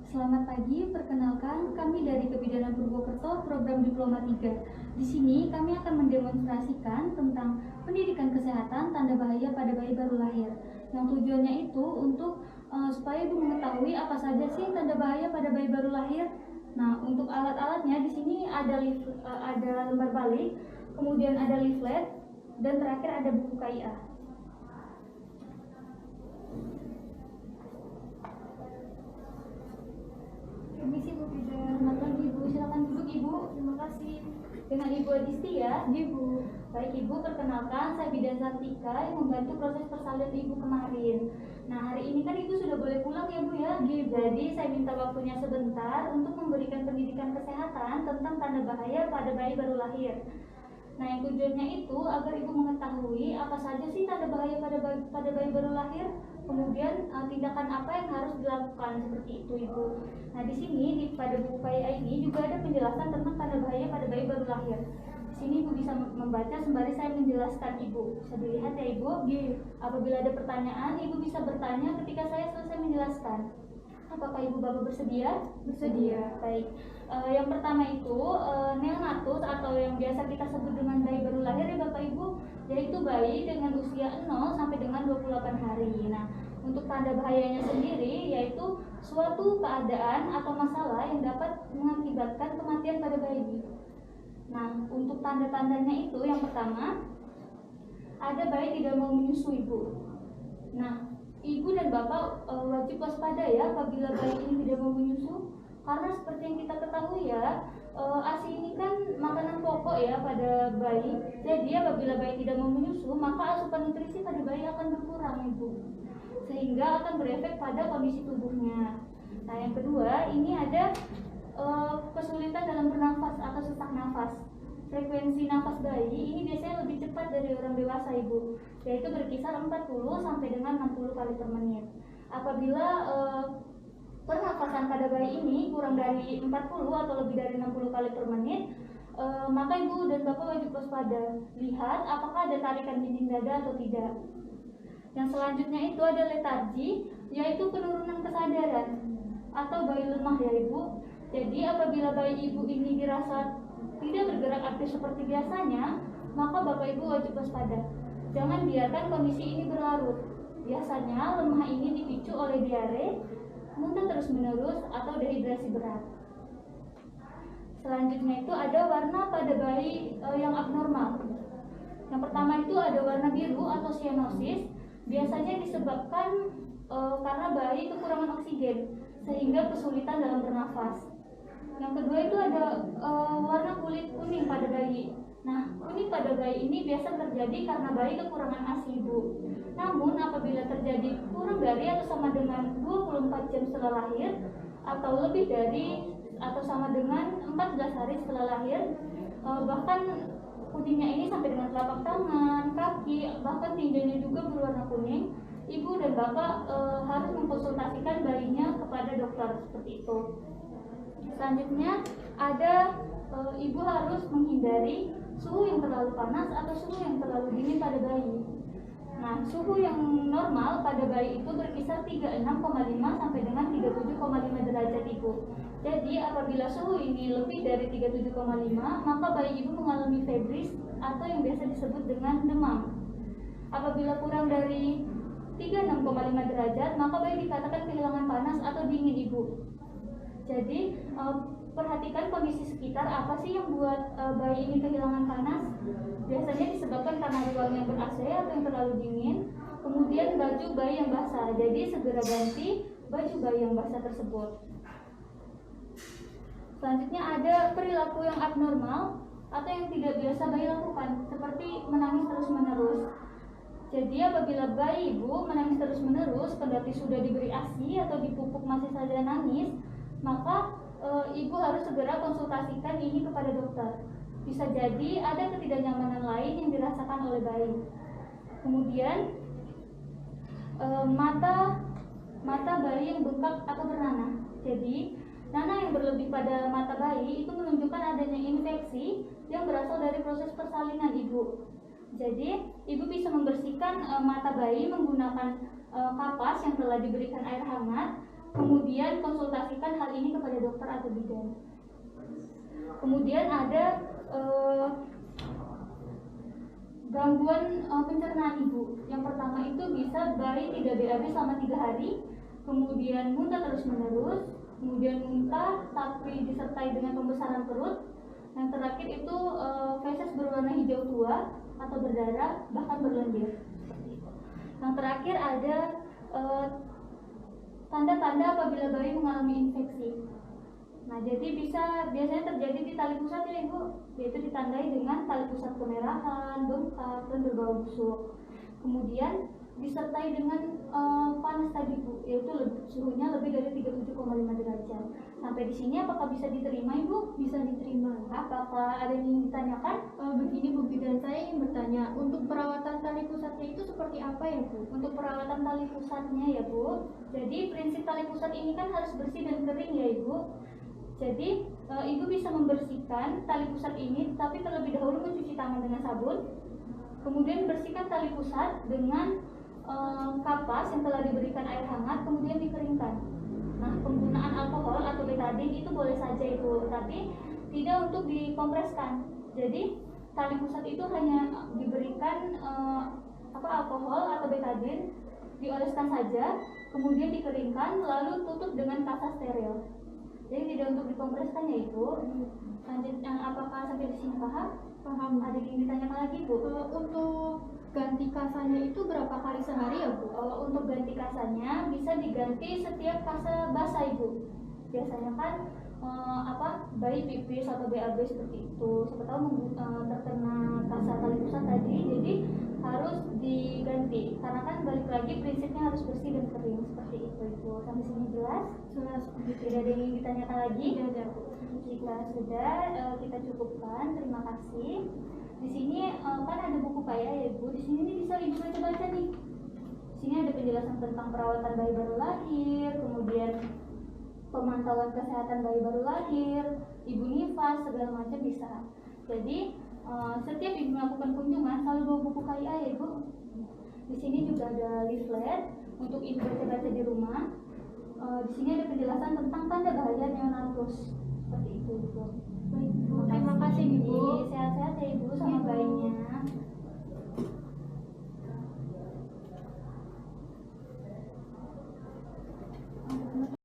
Selamat pagi, perkenalkan kami dari Kebidanan Purwokerto program Diploma 3. Di sini kami akan mendemonstrasikan tentang pendidikan kesehatan tanda bahaya pada bayi baru lahir. Yang tujuannya itu untuk supaya ibu mengetahui apa saja sih tanda bahaya pada bayi baru lahir. Nah, untuk alat-alatnya di sini ada lembar balik, kemudian ada leaflet, dan terakhir ada buku KIA. Permisi Bu Fida. Selamat pagi Ibu, silakan duduk Ibu. Terima kasih. Dengan Ibu Adisti ya. Ibu. Baik Ibu, perkenalkan saya Bidan Sartika yang membantu proses persalinan Ibu kemarin. Nah, hari ini kan Ibu sudah boleh pulang ya Bu ya. Jadi saya minta waktunya sebentar untuk memberikan pendidikan kesehatan tentang tanda bahaya pada bayi baru lahir. Nah, yang tujuannya itu agar Ibu mengetahui apa saja sih tanda bahaya pada bayi baru lahir, kemudian tindakan apa yang harus dilakukan seperti itu Ibu. Nah, di sini pada buku KIA ini juga ada penjelasan tentang tanda bahaya pada bayi baru lahir. Di sini Ibu bisa membaca sembari saya menjelaskan Ibu. Bisa dilihat ya Ibu. Apabila ada pertanyaan, Ibu bisa bertanya ketika saya selesai menjelaskan. Apakah Ibu Bapak bersedia? Bersedia. Baik. Yang pertama itu neonatus atau yang biasa kita sebut dengan bayi baru lahir ya Bapak Ibu, yaitu bayi dengan usia 0 sampai dengan 28 hari. Nah, untuk tanda bahayanya sendiri yaitu suatu keadaan atau masalah yang dapat mengakibatkan kematian pada bayi. Nah, untuk tanda-tandanya itu yang pertama ada bayi tidak mau menyusu Ibu. Nah, Ibu dan Bapak wajib waspada ya apabila bayi ini tidak mau menyusu, karena seperti yang kita ketahui ya, ASI ini kan makanan pokok ya pada bayi. Jadi apabila bayi tidak mau menyusu, maka asupan nutrisi pada bayi akan berkurang Ibu, sehingga akan berefek pada kondisi tubuhnya. Nah, yang kedua ini ada kesulitan dalam bernafas atau sesak nafas. Frekuensi nafas bayi ini biasanya lebih cepat dari orang dewasa Ibu, yaitu berkisar 40 sampai dengan 60 kali per menit. Apabila pernafasan pada bayi ini kurang dari 40 atau lebih dari 60 kali per menit, maka Ibu dan Bapak wajib waspada. Lihat apakah ada tarikan dinding dada atau tidak. Yang selanjutnya itu ada letargi, yaitu penurunan kesadaran atau bayi lemah ya Ibu. Jadi apabila bayi Ibu ini dirasa tidak bergerak aktif seperti biasanya, maka Bapak Ibu wajib waspada. Jangan biarkan kondisi ini berlarut. Biasanya lemah ini dipicu oleh diare, muntah terus-menerus, atau dehidrasi berat. Selanjutnya itu ada warna pada bayi yang abnormal. Yang pertama itu ada warna biru atau cyanosis, biasanya disebabkan karena bayi kekurangan oksigen sehingga kesulitan dalam bernafas. Yang kedua itu ada warna kulit kuning pada bayi. Nah, kuning pada bayi ini biasa terjadi karena bayi kekurangan ASI Ibu. Namun apabila terjadi kurang dari atau sama dengan 24 jam setelah lahir, atau lebih dari atau sama dengan 14 hari setelah lahir, bahkan kuningnya ini sampai dengan telapak tangan, kaki, bahkan tinjaunya juga berwarna kuning, Ibu dan Bapak harus mengkonsultasikan bayinya kepada dokter seperti itu. Selanjutnya ada Ibu harus menghindari suhu yang terlalu panas atau suhu yang terlalu dingin pada bayi. Nah, suhu yang normal pada bayi itu berkisar 36,5 sampai dengan 37,5 derajat Ibu. Jadi apabila suhu ini lebih dari 37,5, maka bayi Ibu mengalami febris atau yang biasa disebut dengan demam. Apabila kurang dari 36,5 derajat, maka bayi dikatakan kehilangan panas atau dingin Ibu. Jadi perhatikan kondisi sekitar, apa sih yang buat bayi ini kehilangan panas. Biasanya disebabkan karena ruang yang ber-AC atau yang terlalu dingin. Kemudian baju bayi yang basah, jadi segera ganti baju bayi yang basah tersebut. Selanjutnya ada perilaku yang abnormal atau yang tidak biasa bayi lakukan, seperti menangis terus-menerus. Jadi apabila bayi Ibu menangis terus-menerus kendati sudah diberi ASI atau dipupuk masih saja nangis, maka Ibu harus segera konsultasikan ini kepada dokter. Bisa jadi ada ketidaknyamanan lain yang dirasakan oleh bayi. Kemudian mata bayi yang bengkak atau bernanah. Jadi nanah yang berlebih pada mata bayi itu menunjukkan adanya infeksi yang berasal dari proses persalinan Ibu. Jadi Ibu bisa membersihkan mata bayi menggunakan kapas yang telah diberikan air hangat. Kemudian kemudian konsultasikan hal ini kepada dokter atau bidan. Kemudian ada gangguan pencernaan ibu. Yang pertama itu bisa bayi tidak BAB selama 3 hari, kemudian muntah terus-menerus, kemudian muntah tapi disertai dengan pembesaran perut. Yang terakhir itu feses berwarna hijau tua atau berdarah, bahkan berlendir. Yang terakhir ada tanda-tanda apabila bayi mengalami infeksi. Nah, jadi biasanya terjadi di tali pusat ya ibu, yaitu ditandai dengan tali pusat kemerahan, bengkak, dan berbau busuk. Kemudian disertai dengan panas tadi bu, yaitu suhunya lebih dari 37,5 derajat. Sampai di sini apakah bisa diterima ibu? Bisa diterima. Apakah ada yang ingin ditanyakan? Begini Bu Bidan, saya ingin bertanya, untuk perawatan tali pusatnya itu seperti apa ya Bu? Untuk perawatan tali pusatnya ya bu, jadi prinsip tali pusat ini kan harus bersih dan kering ya ibu. Jadi ibu bisa membersihkan tali pusat ini, tapi terlebih dahulu mencuci tangan dengan sabun. Kemudian bersihkan tali pusat dengan kapas yang telah diberikan air hangat, kemudian dikeringkan. Nah, penggunaan alkohol atau betadine itu boleh saja ibu, tapi tidak untuk dikompreskan. Jadi tali pusat itu hanya diberikan alkohol atau betadine, dioleskan saja, kemudian dikeringkan, lalu tutup dengan kasa steril. Jadi tidak untuk dikompreskan ya ibu. Lanjut, apakah sampai di sini paham? Paham. Ada yang ditanyakan lagi bu? Untuk ganti kasanya itu berapa kali sehari ya Bu? Untuk ganti kasanya bisa diganti setiap kasa basah ibu. Biasanya kan bayi pipis atau BAB seperti itu, siapa tahu terkena kasa tali pusat tadi, jadi harus diganti karena kan balik lagi prinsipnya harus bersih dan kering seperti itu ibu. Sampai sini jelas? Jelas. Tidak ada yang ingin ditanyakan lagi? Tidak ada. Jika sudah, kita cukupkan. Terima kasih. Di sini kan ada buku kaya ya ibu. Di sini bisa ibu baca-baca nih. Di sini ada penjelasan tentang perawatan bayi baru lahir, kemudian pemantauan kesehatan bayi baru lahir, ibu nifas, segala macam bisa. Jadi setiap ibu melakukan kunjungan selalu bawa buku KIA ya ibu. Di sini juga ada leaflet untuk ibu baca-baca di rumah. Di sini ada penjelasan tentang tanda bahaya neonatus.